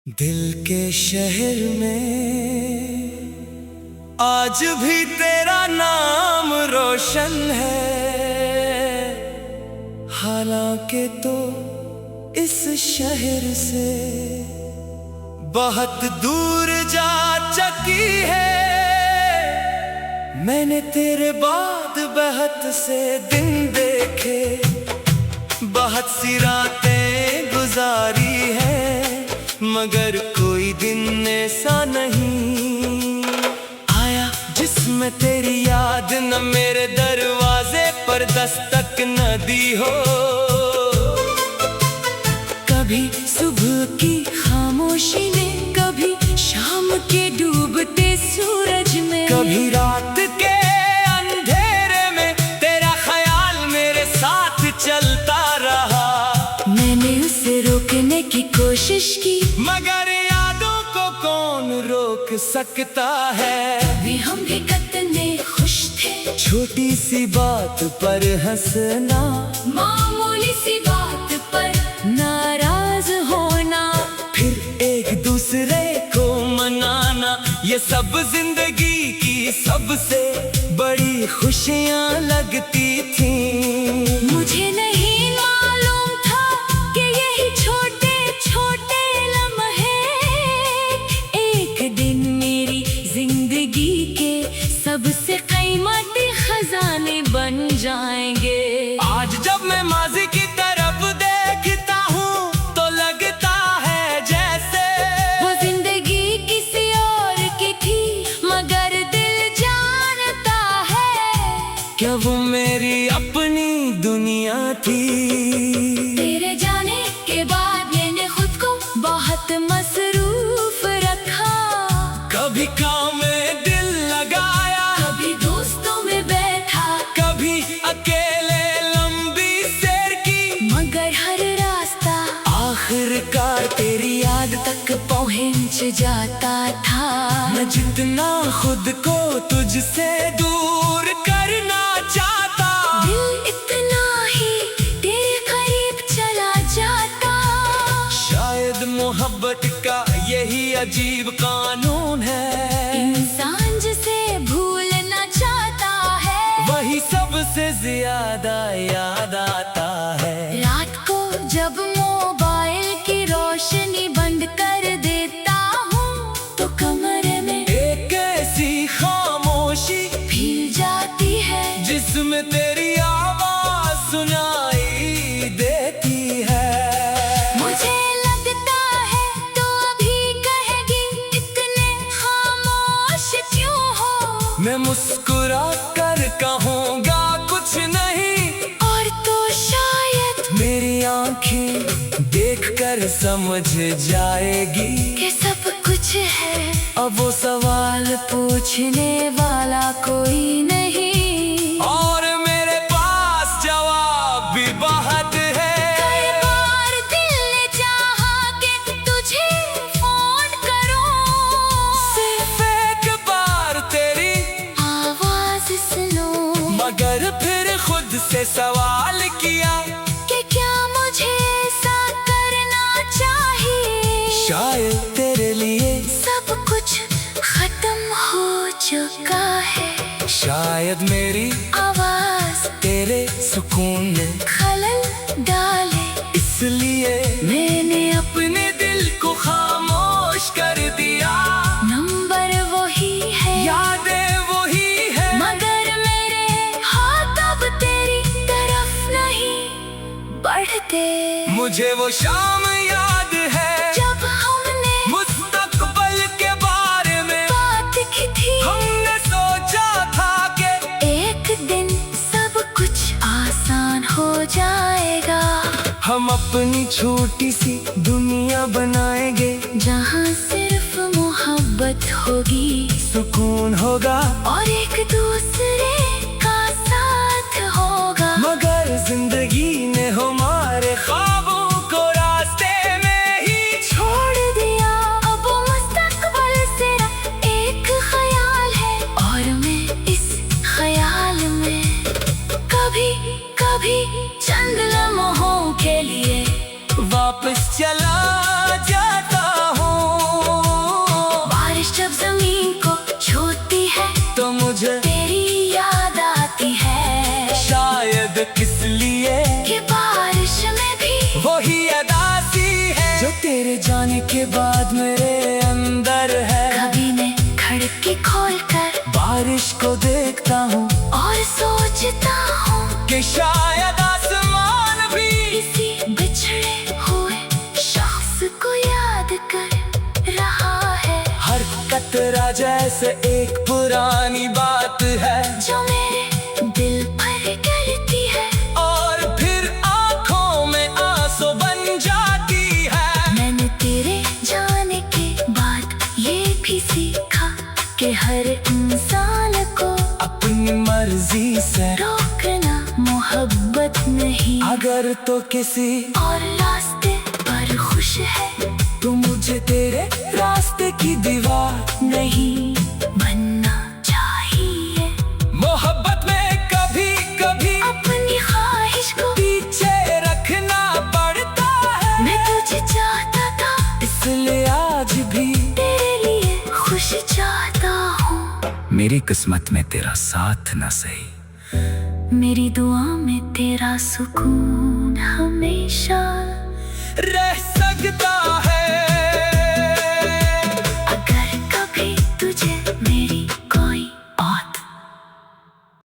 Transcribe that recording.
दिल के शहर में आज भी तेरा नाम रोशन है, हालांकि तो इस शहर से बहुत दूर जा चुकी है। मैंने तेरे बाद बहुत से दिन देखे, बहुत सी रातें गुजारी है, मगर कोई दिन ऐसा नहीं आया जिसमें तेरी याद न मेरे दरवाजे पर दस्तक न दी हो। कभी सुबह की खामोशी में, कभी शाम के डूबते सूरज में, कभी रात के अंधेरे में तेरा ख्याल मेरे साथ चलता रहा। मैंने उसे रोकने की कोशिश की, मगर यादों को कौन रोक सकता है। अभी हम भी कितने खुश थे, छोटी सी बात पर हंसना, मामूली सी बात पर नाराज होना, फिर एक दूसरे को मनाना, ये सब जिंदगी की सबसे बड़ी खुशियां लगती थी। मुझे नहीं मालूम था कि यही छोटे छोटे लम्हे एक दिन मेरी जिंदगी के सबसे कीमती खजाने बन जाएंगे। आज जब मैं माजी की तरफ देखता हूँ तो लगता है जैसे वो जिंदगी किसी और की थी, मगर दिल जानता है क्या वो मेरी अपनी दुनिया थी। तेरे जाने के बाद मैंने खुद को बहुत मसरूफ रखा, कभी काम में दिल लगाया, कभी दोस्तों में बैठा, कभी अकेले लंबी सैर की, मगर हर रास्ता आखिरकार तेरी याद तक पहुंच जाता था। मैं जितना खुद को तुझसे दूर करना चाहता, दिल इतना ही तेरे करीब चला जाता। शायद मोहब्बत का यही अजीब कानून है, इंसान जिसे भूलना चाहता है वही सबसे ज्यादा याद आता है। रात को जब मोबाइल की रोशनी बंद कर देता हूँ तो कमरे में एक ऐसी खामोशी फैल जाती है, जिसमें तेरी आवाज सुनाई देती है। मुझे लगता है तो अभी कहेगी इतने खामोश क्यों हो। मैं मुस्कुरा कर कहूँगा कुछ नहीं, और तो शायद मेरी आंखें देखकर समझ जाएगी कि सब कुछ है, अब वो सवाल पूछने वाला कोई नहीं। और मेरे पास जवाब भी बहुत है। कई बार दिल ने चाहा कि तुझे फोन करूं, सिर्फ एक बार तेरी आवाज सुनूं, मगर फिर खुद से सवाल किया कि क्या मुझे ऐसा करना चाहिए। शायद तेरे लिए सब कुछ खत्म हो चुका है, शायद मेरी आवाज तेरे सुकून में खलल डाले, इसलिए मैंने अपने दिल को खामोश कर दिया। नंबर वही है, यादें वही है, मगर मेरे हाथ अब तेरी तरफ नहीं बढ़ते। मुझे वो शाम याद है जब हमने मुस्तकबल के बारे में बात की थी, हमने सोचा था कि एक दिन सब कुछ आसान हो जाएगा। हम अपनी छोटी सी दुनिया बनाएंगे, जहाँ सिर्फ मोहब्बत होगी, सुकून होगा और एक दूसरे का साथ होगा। मगर जिंदगी ने हमारे ख्वाबों को रास्ते में ही छोड़ दिया, अब मुस्तकबल सिर्फ एक ख्याल है, और मैं इस ख्याल में कभी कभी चंद लम्हों के लिए वापस चला जाता हूँ। जाने के बाद मेरे अंदर है। कभी मैं खिड़की खोलकर बारिश को देखता हूँ और सोचता हूँ कि शायद आसमान भी किसी बिछड़े हुए शख्स को याद कर रहा है। हर कतरा जैसे एक पुरानी बात है जो मेरे दिल पर गिरती है और फिर आंखों में आंसू बन जाती है। मैंने तेरे जाने के बाद ये भी सीखा कि हर इंसान को अपनी मर्जी से रोकना मोहब्बत नहीं। अगर तो किसी और रास्ते पर खुश है तो मुझे तेरे रास्ते की दीवार नहीं बनना चाहिए। मोहब्बत में कभी कभी अपनी ख्वाहिश को पीछे रखना पड़ता है। मैं तुझे चाहता था इसलिए आज भी तेरे लिए खुश चाहता हूँ। मेरी किस्मत में तेरा साथ न सही, मेरी दुआ में तेरा सुकून हमेशा रह सकता